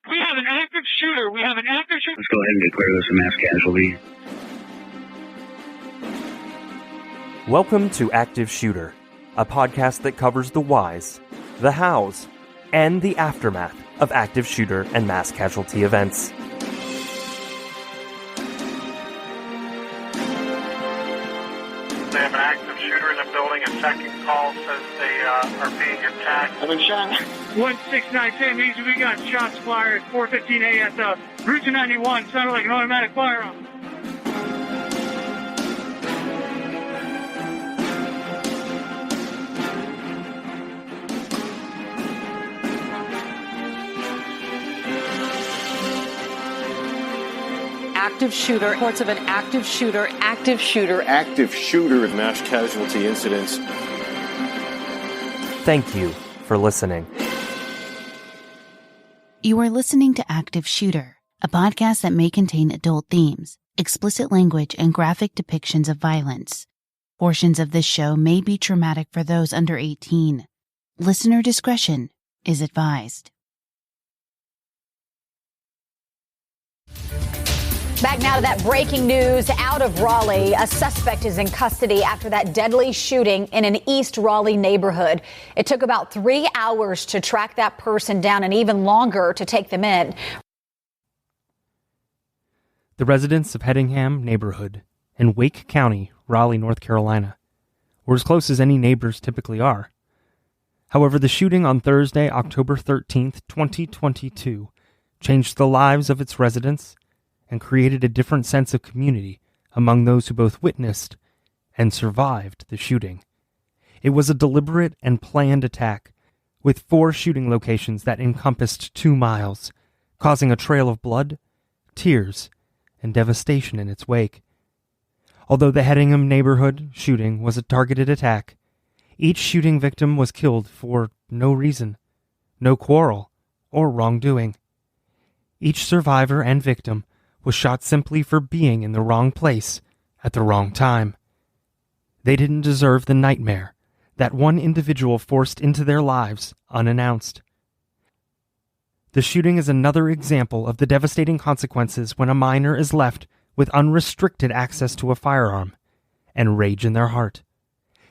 We have an active shooter. Let's go ahead and declare this a mass casualty. Welcome to Active Shooter, a podcast that covers the whys, the hows, and the aftermath of active shooter and mass casualty events. They have an active shooter in the building. A second call says they are being attacked. I've been shot. 16910 means we got shots fired. 4:15 at Route 291. Sounded like an automatic firearm. Active shooter, reports of an active shooter, mass casualty incidents. Thank you for listening. You are listening to Active Shooter, a podcast that may contain adult themes, explicit language, and graphic depictions of violence. Portions of this show may be traumatic for those under 18. Listener discretion is advised. Back now to that breaking news out of Raleigh. A suspect is in custody after that deadly shooting in an East Raleigh neighborhood. It took about 3 hours to track that person down and even longer to take them in. The residents of Hedingham neighborhood in Wake County, Raleigh, North Carolina, were as close as any neighbors typically are. However, the shooting on Thursday, October 13th, 2022, changed the lives of its residents and created a different sense of community among those who both witnessed and survived the shooting. It was a deliberate and planned attack, with 4 shooting locations that encompassed 2 miles, causing a trail of blood, tears, and devastation in its wake. Although the Hedingham neighborhood shooting was a targeted attack, each shooting victim was killed for no reason, no quarrel, or wrongdoing. Each survivor and victim was shot simply for being in the wrong place at the wrong time. They didn't deserve the nightmare that one individual forced into their lives unannounced. The shooting is another example of the devastating consequences when a minor is left with unrestricted access to a firearm and rage in their heart.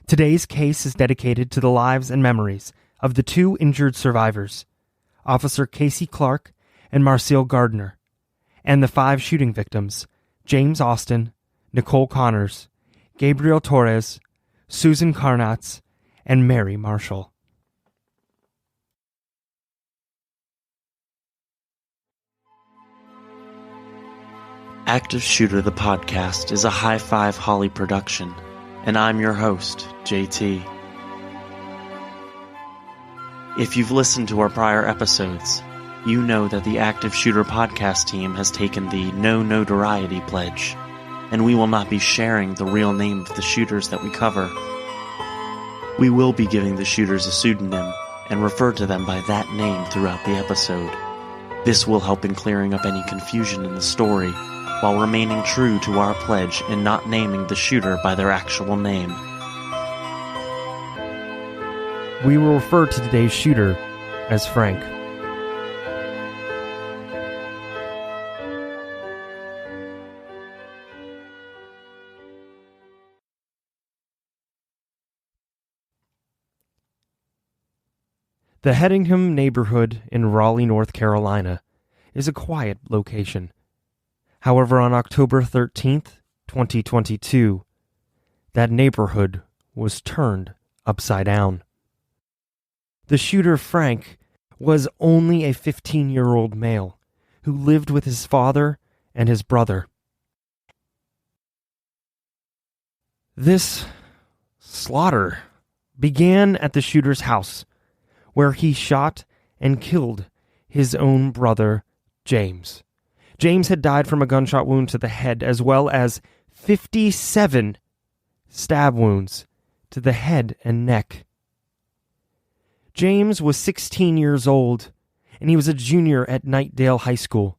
Today's case is dedicated to the lives and memories of the 2 injured survivors, Officer Casey Clark and Marcel Gardner, and the 5 shooting victims, James Austin, Nicole Connors, Gabriel Torres, Susan Karnatz, and Mary Marshall. Active Shooter the podcast is a High Five Holly production, and I'm your host, JT. If you've listened to our prior episodes, you know that the Active Shooter podcast team has taken the no notoriety pledge, and we will not be sharing the real name of the shooters that we cover. We will be giving the shooters a pseudonym and refer to them by that name throughout the episode. This will help in clearing up any confusion in the story, while remaining true to our pledge in not naming the shooter by their actual name. We will refer to today's shooter as Frank. The Hedingham neighborhood in Raleigh, North Carolina, is a quiet location. However, on October 13th, 2022, that neighborhood was turned upside down. The shooter, Frank, was only a 15-year-old male who lived with his father and his brother. This slaughter began at the shooter's house, where he shot and killed his own brother, James. James had died from a gunshot wound to the head, as well as 57 stab wounds to the head and neck. James was 16 years old, and he was a junior at Knightdale High School.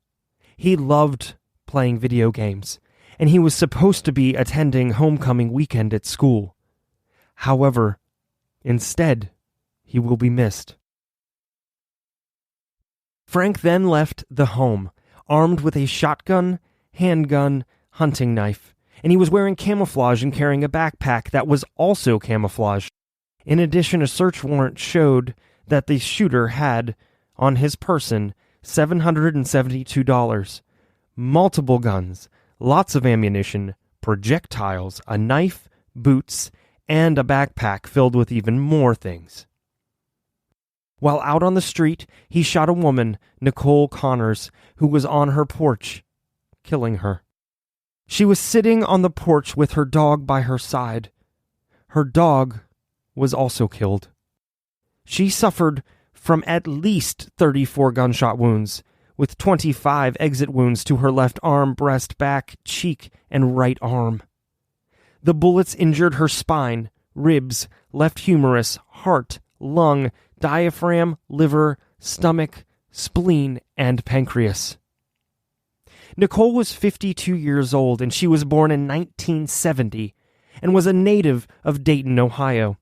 He loved playing video games, and he was supposed to be attending homecoming weekend at school. However, instead, he will be missed. Frank then left the home, armed with a shotgun, handgun, hunting knife, and he was wearing camouflage and carrying a backpack that was also camouflage. In addition, a search warrant showed that the shooter had, on his person, $772, multiple guns, lots of ammunition, projectiles, a knife, boots, and a backpack filled with even more things. While out on the street, he shot a woman, Nicole Connors, who was on her porch, killing her. She was sitting on the porch with her dog by her side. Her dog was also killed. She suffered from at least 34 gunshot wounds, with 25 exit wounds to her left arm, breast, back, cheek, and right arm. The bullets injured her spine, ribs, left humerus, heart, lung, diaphragm, liver, stomach, spleen, and pancreas. Nicole was 52 years old, and she was born in 1970 and was a native of Dayton, Ohio.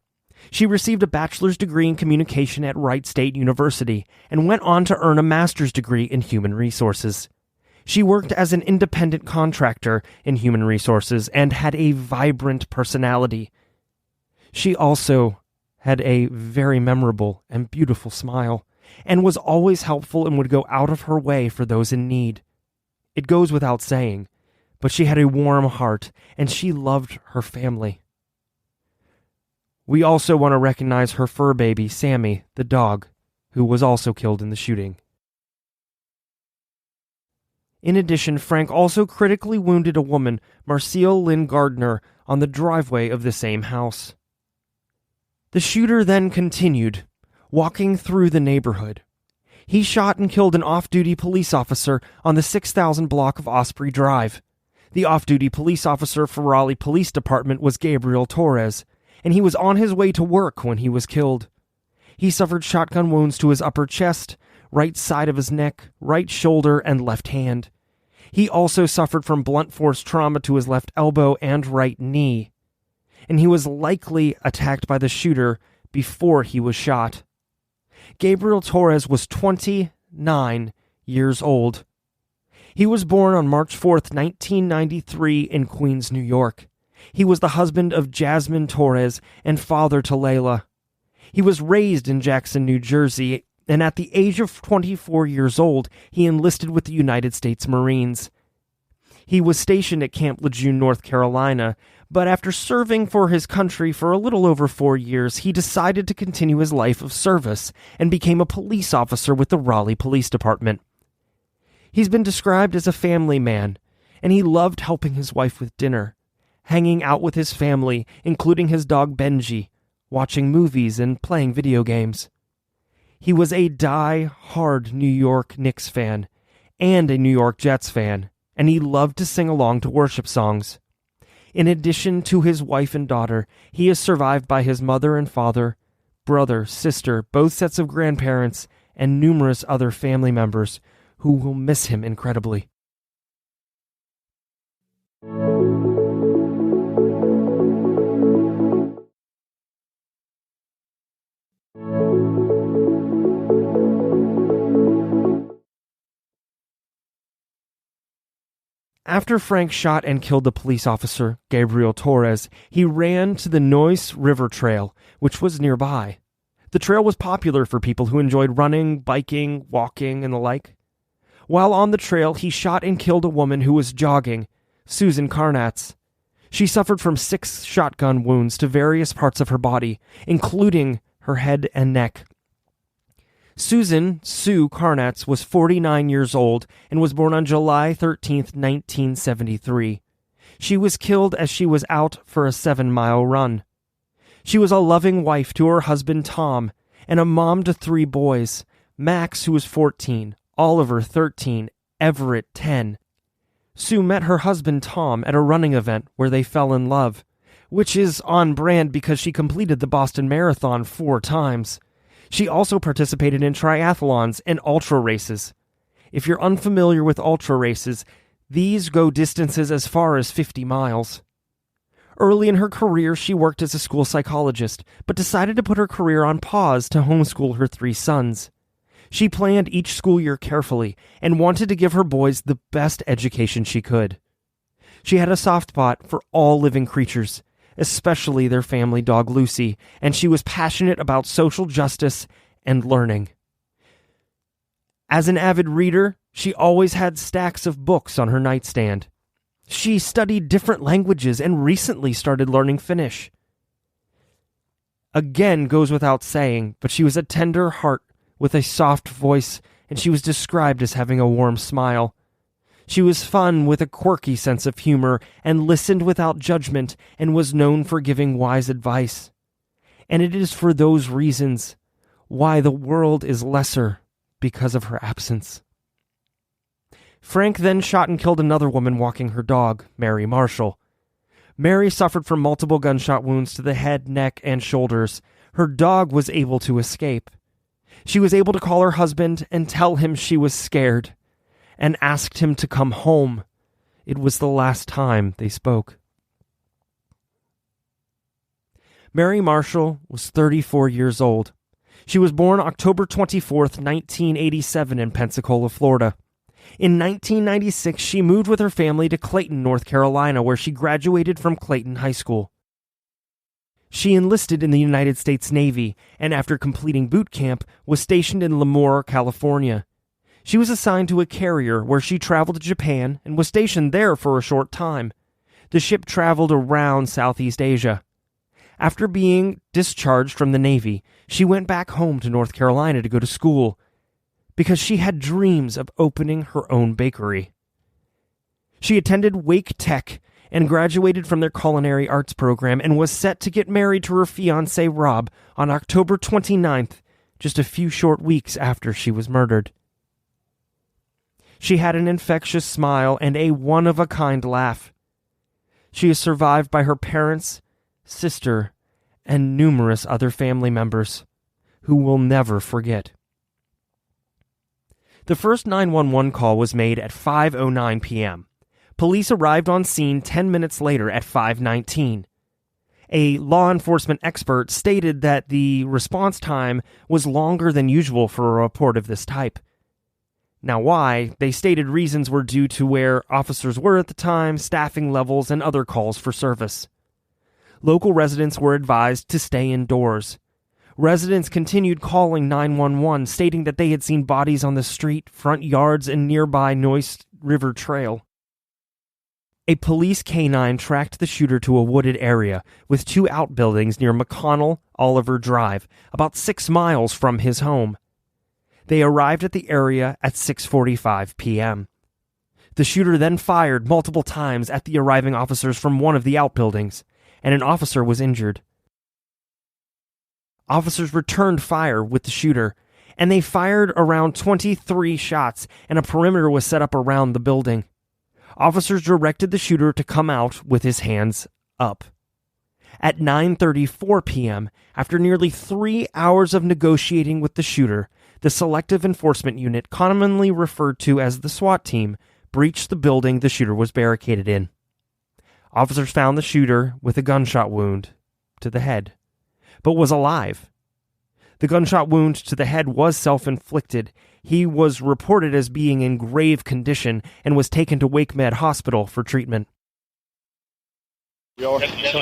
She received a bachelor's degree in communication at Wright State University and went on to earn a master's degree in human resources. She worked as an independent contractor in human resources and had a vibrant personality. She also had a very memorable and beautiful smile and was always helpful and would go out of her way for those in need. It goes without saying, but she had a warm heart and she loved her family. We also want to recognize her fur baby, Sammy, the dog, who was also killed in the shooting. In addition, Frank also critically wounded a woman, Marcia Lynn Gardner, on the driveway of the same house. The shooter then continued, walking through the neighborhood. He shot and killed an off-duty police officer on the 6,000 block of Osprey Drive. The off-duty police officer for Raleigh Police Department was Gabriel Torres, and he was on his way to work when he was killed. He suffered shotgun wounds to his upper chest, right side of his neck, right shoulder, and left hand. He also suffered from blunt force trauma to his left elbow and right knee, and he was likely attacked by the shooter before he was shot. Gabriel Torres was 29 years old. He was born on March 4th, 1993 in Queens, New York. He was the husband of Jasmine Torres and father to Layla. He was raised in Jackson, New Jersey, and at the age of 24 years old, he enlisted with the United States Marines. He was stationed at Camp Lejeune, North Carolina, but after serving for his country for a little over 4 years, he decided to continue his life of service and became a police officer with the Raleigh Police Department. He's been described as a family man, and he loved helping his wife with dinner, hanging out with his family, including his dog Benji, watching movies and playing video games. He was a die-hard New York Knicks fan and a New York Jets fan, and he loved to sing along to worship songs. In addition to his wife and daughter, he is survived by his mother and father, brother, sister, both sets of grandparents, and numerous other family members who will miss him incredibly. After Frank shot and killed the police officer, Gabriel Torres, he ran to the Noise River Trail, which was nearby. The trail was popular for people who enjoyed running, biking, walking, and the like. While on the trail, he shot and killed a woman who was jogging, Susan Karnatz. She suffered from 6 shotgun wounds to various parts of her body, including her head and neck. Sue Karnatz, was 49 years old and was born on July 13, 1973. She was killed as she was out for a 7-mile run. She was a loving wife to her husband Tom and a mom to 3 boys, Max, who was 14, Oliver, 13, Everett, 10. Sue met her husband Tom at a running event where they fell in love, which is on brand because she completed the Boston Marathon 4 times. She also participated in triathlons and ultra races. If you're unfamiliar with ultra races, these go distances as far as 50 miles. Early in her career, she worked as a school psychologist, but decided to put her career on pause to homeschool her 3 sons. She planned each school year carefully and wanted to give her boys the best education she could. She had a soft spot for all living creatures, especially their family dog Lucy, and she was passionate about social justice and learning. As an avid reader, she always had stacks of books on her nightstand. She studied different languages and recently started learning Finnish. Again goes without saying, but she was a tender heart with a soft voice, and she was described as having a warm smile. She was fun with a quirky sense of humor and listened without judgment and was known for giving wise advice. And it is for those reasons why the world is lesser because of her absence. Frank then shot and killed another woman walking her dog, Mary Marshall. Mary suffered from multiple gunshot wounds to the head, neck, and shoulders. Her dog was able to escape. She was able to call her husband and tell him she was scared, and asked him to come home. It was the last time they spoke. Mary Marshall was 34 years old. She was born October 24th, 1987 in Pensacola, Florida. In 1996, she moved with her family to Clayton, North Carolina, where she graduated from Clayton High School. She enlisted in the United States Navy, and after completing boot camp, was stationed in Lemoore, California. She was assigned to a carrier where she traveled to Japan and was stationed there for a short time. The ship traveled around Southeast Asia. After being discharged from the Navy, she went back home to North Carolina to go to school because she had dreams of opening her own bakery. She attended Wake Tech and graduated from their culinary arts program and was set to get married to her fiancé Rob on October 29th, just a few short weeks after she was murdered. She had an infectious smile and a one-of-a-kind laugh. She is survived by her parents, sister, and numerous other family members who will never forget. The first 911 call was made at 5:09 p.m. Police arrived on scene 10 minutes later at 5:19. A law enforcement expert stated that the response time was longer than usual for a report of this type. Now why? They stated reasons were due to where officers were at the time, staffing levels, and other calls for service. Local residents were advised to stay indoors. Residents continued calling 911, stating that they had seen bodies on the street, front yards, and nearby Noise River Trail. A police canine tracked the shooter to a wooded area with two outbuildings near McConnell Oliver Drive, about 6 miles from his home. They arrived at the area at 6:45 p.m. The shooter then fired multiple times at the arriving officers from one of the outbuildings, and an officer was injured. Officers returned fire with the shooter, and they fired around 23 shots, and a perimeter was set up around the building. Officers directed the shooter to come out with his hands up. At 9:34 p.m., after nearly 3 hours of negotiating with the shooter, the Selective Enforcement Unit, commonly referred to as the SWAT team, breached the building the shooter was barricaded in. Officers found the shooter with a gunshot wound to the head, but was alive. The gunshot wound to the head was self-inflicted. He was reported as being in grave condition and was taken to Wake Med Hospital for treatment. They were asking if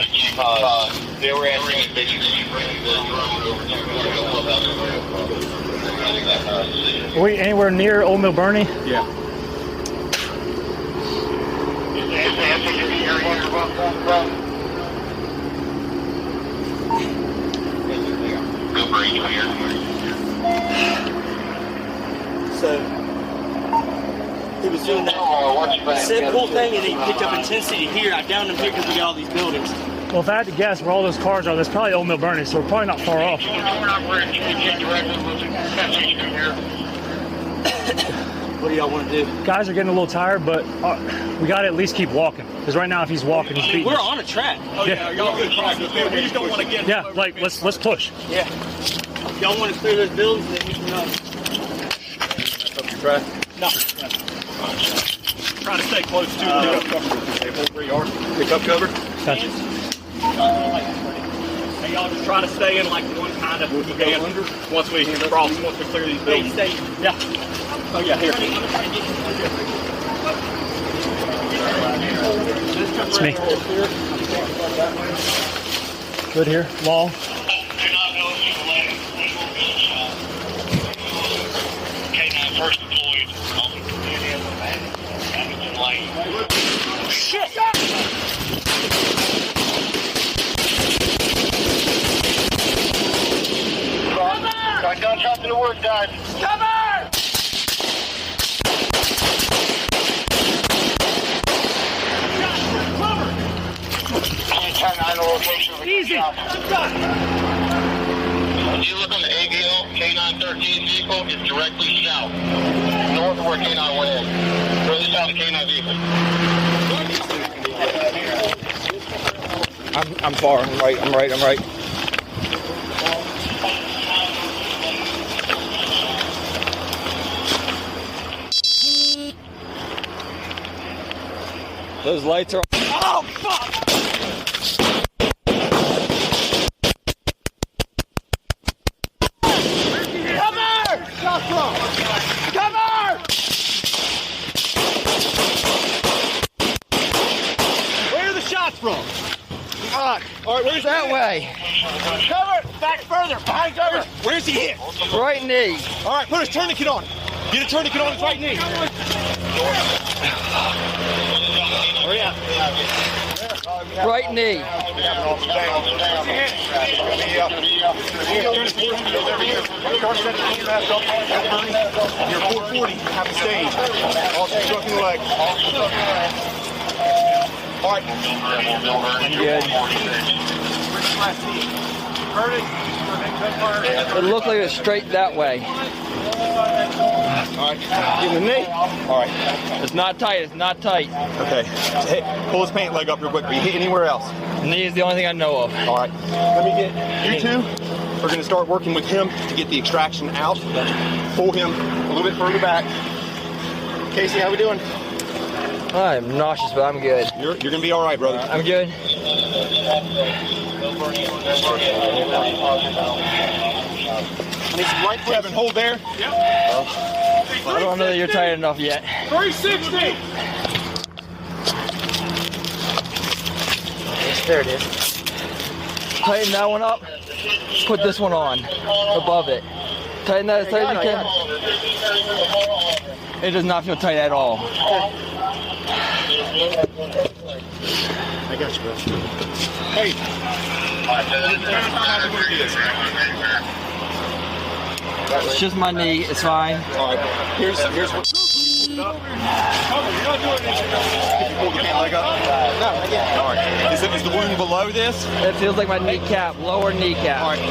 they could bring the drone over to Are we anywhere near Old Mill Bernie? Yeah. So he was doing that set pull thing, and he picked up intensity here. I downed him here because we got all these buildings. Well, if I had to guess where all those cars are, that's probably Old Mill Bernie, so we're probably not far off. What do y'all want to do? Guys are getting a little tired, but we got to at least keep walking. Because right now, if he's walking, he's beating We're us. on a track. Oh, yeah, y'all good practice, man. We just don't want to get... Yeah, like, let's push. Yeah. Y'all want to clear those buildings, then we can... Up your track? No. Trying to stay close to the pickup cover. Pick up cover? Gotcha. Hey, y'all just try to stay in like one kind of once we cross, once we clear these buildings. Yeah. Oh yeah, here. It's me. Good here. Long. First deployed. Shit! Got gunshots in the woods, guys. Cover! Easy. You look on the ABL, K913 vehicle is directly south. North of where K9 went in. Further south of K9 vehicle. I'm far. I'm right. Those lights are. Oh fuck! All right, where's that way? Cover! Back further! Behind cover! Where's he hit? Right knee. All right, put his tourniquet on. Get a tourniquet on his right knee. Hurry up. Right knee. You're 440. Have a stage. Also struck in the leg. All right. Good. It looked like it was straight that way. All right. Give him a knee. All right. It's not tight. It's not tight. Okay. Hey, pull his pant leg up real quick. Are you hit anywhere else? Knee is the only thing I know of. All right. Let me get you two. We're going to start working with him to get the extraction out. Pull him a little bit further back. Casey, how we doing? I'm nauseous, but I'm good. You're going to be all right, brother. I'm good. Kevin, hold there. Yep. I don't know that you're tight enough yet. 360. There it is. Tighten that one up. Put this one on. Above it. Tighten that as tight as you can. It does not feel tight at all. I got you, bro. Hey. It's just my knee. It's fine. All right. Here's what. You're not doing anything. Can you pull the pant leg up? No, not yet. All right. Is the wound below this? It feels like my kneecap, lower kneecap. All right.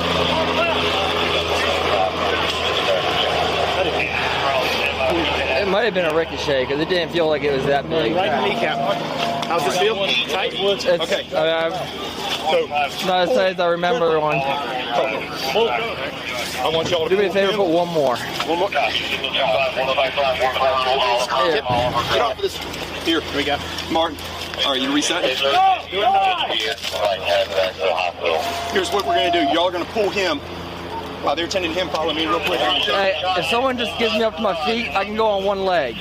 It might have been a ricochet because it didn't feel like it was that big. Right in the kneecap. How's this feel? Tight? Okay. So, not as tight as I remember one. I want y'all to do me a favor, put one more. One more. Get off of this. Here, we got Martin. All right, you reset it? Here's what we're going to do. Y'all are going to pull him. While they're tending to him, follow me real quick. Hey, if someone just gets me up to my feet, I can go on one leg.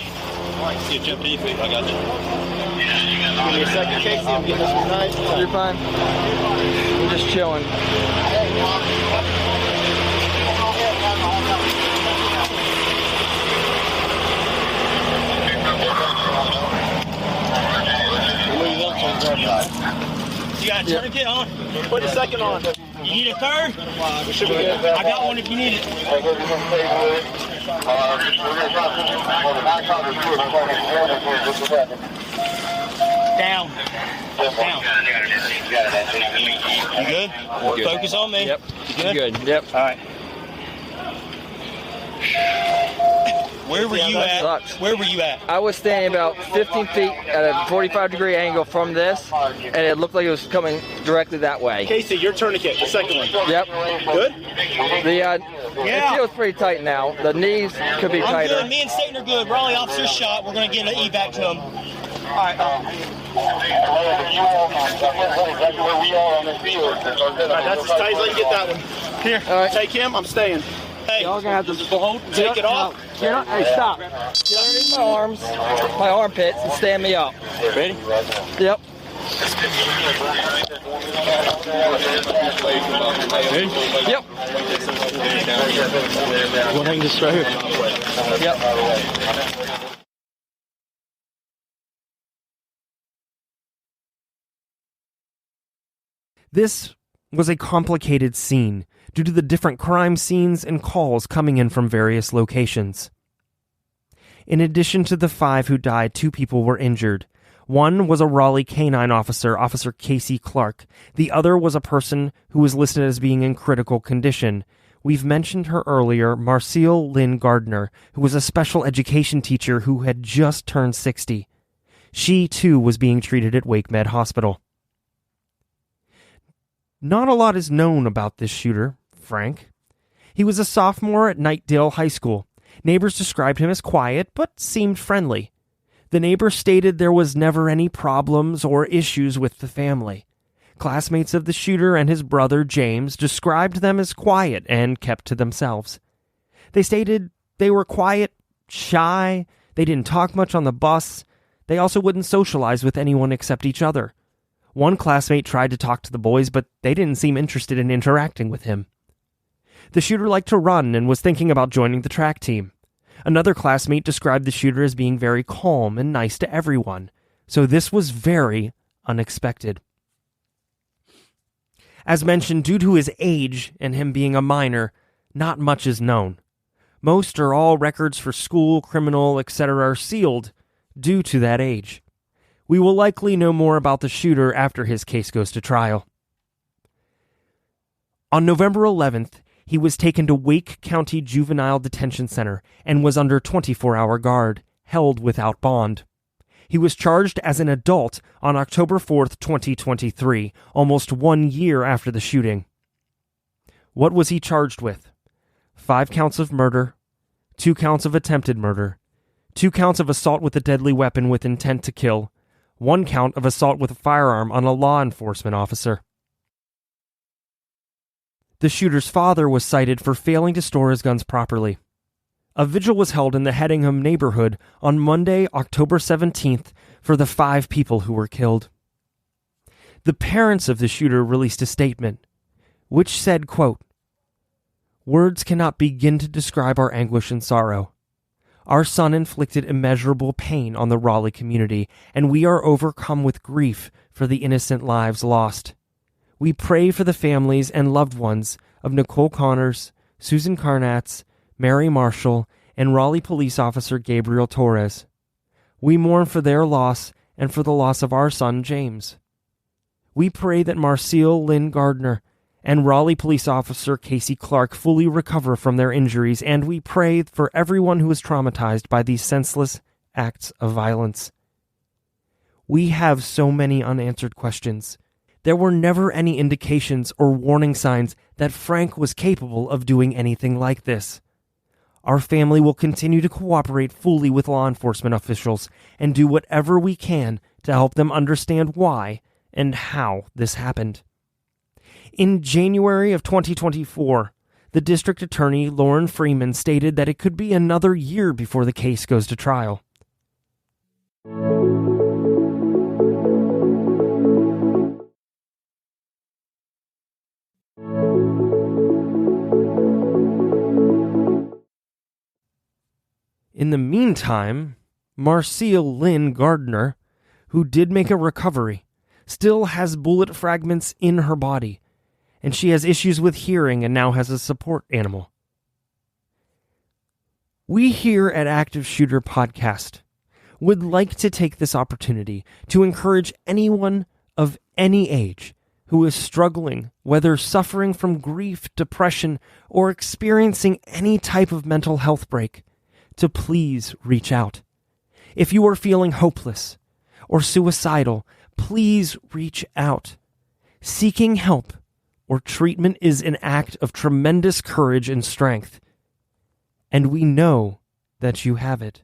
All right, see you jump to your feet. I got you. Give me a second, Casey. I'm getting this one nice. You're fine. I'm just chilling. You got a tourniquet on? Put a second on. You need a third? We should be good. I got one if you need it. Down. Down. You good? Focus on me. Yep. You good? Good. Yep. All right. Where were you at? Sucks. Where were you at? I was standing about 15 feet at a 45-degree angle from this, and it looked like it was coming directly that way. Casey, your tourniquet, the second one. Yep. Good? It feels pretty tight now. The knees could be tighter. I'm good. Me and Staten are good. Raleigh officer shot. We're going to get an evac to him. All right. That's as tight as I can get that one. Here, take him. I'm staying. Hey, y'all gonna have to take it off. Hey, stop. Get underneath my arms, my armpits, and stand me up. Ready? Yep. Yep. One hang just right here. Yep. This was a complicated scene due to the different crime scenes and calls coming in from various locations. In addition to the 5 who died, 2 people were injured. One was a Raleigh canine officer, Officer Casey Clark. The other was a person who was listed as being in critical condition. We've mentioned her earlier, Marcelle Lynn Gardner, who was a special education teacher who had just turned 60. She, too, was being treated at Wake Med Hospital. Not a lot is known about this shooter, Frank. He was a sophomore at Knightdale High School. Neighbors described him as quiet, but seemed friendly. The neighbor stated there was never any problems or issues with the family. Classmates of the shooter and his brother, James, described them as quiet and kept to themselves. They stated they were quiet, shy, they didn't talk much on the bus, they also wouldn't socialize with anyone except each other. One classmate tried to talk to the boys, but they didn't seem interested in interacting with him. The shooter liked to run and was thinking about joining the track team. Another classmate described the shooter as being very calm and nice to everyone, so this was very unexpected. As mentioned, due to his age and him being a minor, not much is known. Most or all records for school, criminal, etc. are sealed due to that age. We will likely know more about the shooter after his case goes to trial. On November 11th, he was taken to Wake County Juvenile Detention Center and was under 24-hour guard, held without bond. He was charged as an adult on October 4th, 2023, almost 1 year after the shooting. What was he charged with? 5 counts of murder, 2 counts of attempted murder, 2 counts of assault with a deadly weapon with intent to kill, 1 count of assault with a firearm on a law enforcement officer. The shooter's father was cited for failing to store his guns properly. A vigil was held in the Hedingham neighborhood on Monday, October 17th, for the 5 people who were killed. The parents of the shooter released a statement, which said, quote, "Words cannot begin to describe our anguish and sorrow. Our son inflicted immeasurable pain on the Raleigh community, and we are overcome with grief for the innocent lives lost. We pray for the families and loved ones of Nicole Connors, Susan Carnatz, Mary Marshall, and Raleigh Police Officer Gabriel Torres. We mourn for their loss and for the loss of our son, James. We pray that Marcelle Lynn Gardner and Raleigh Police Officer Casey Clark fully recover from their injuries, and we pray for everyone who is traumatized by these senseless acts of violence. We have so many unanswered questions. There were never any indications or warning signs that Frank was capable of doing anything like this. Our family will continue to cooperate fully with law enforcement officials and do whatever we can to help them understand why and how this happened." In January of 2024, the district attorney, Lauren Freeman, stated that it could be another year before the case goes to trial. In the meantime, Marcelle Lynn Gardner, who did make a recovery, still has bullet fragments in her body, and she has issues with hearing and now has a support animal. We here at Active Shooter Podcast would like to take this opportunity to encourage anyone of any age who is struggling, whether suffering from grief, depression, or experiencing any type of mental health break, to please reach out. If you are feeling hopeless or suicidal, please reach out. Seeking help or treatment is an act of tremendous courage and strength, and we know that you have it.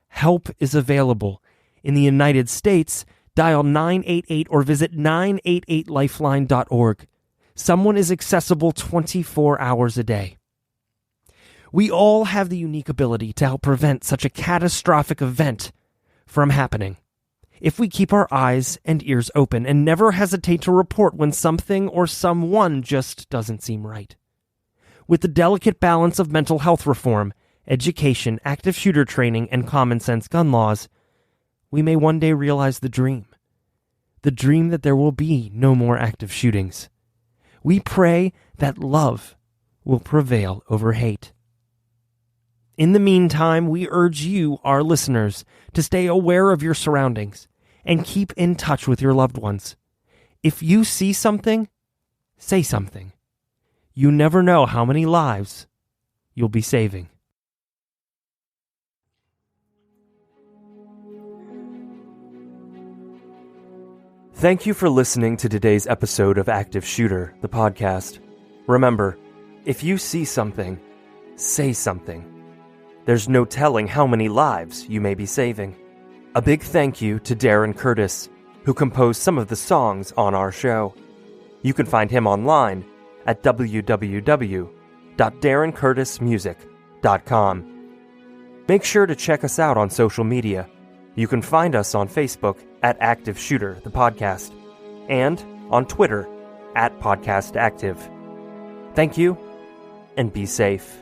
Help is available In the United States, dial 988 or visit 988lifeline.org. Someone is accessible 24 hours a day. We all have the unique ability to help prevent such a catastrophic event from happening. If we keep our eyes and ears open and never hesitate to report when something or someone just doesn't seem right. With the delicate balance of mental health reform, education, active shooter training, and common sense gun laws, we may one day realize the dream that there will be no more active shootings. We pray that love will prevail over hate. In the meantime, we urge you, our listeners, to stay aware of your surroundings and keep in touch with your loved ones. If you see something, say something. You never know how many lives you'll be saving. Thank you for listening to today's episode of Active Shooter, the podcast. Remember, if you see something, say something. There's no telling how many lives you may be saving. A big thank you to Darren Curtis, who composed some of the songs on our show. You can find him online at www.darrencurtismusic.com. Make sure to check us out on social media. You can find us on Facebook at Active Shooter, the podcast, and on Twitter at Podcast Active. Thank you, and be safe.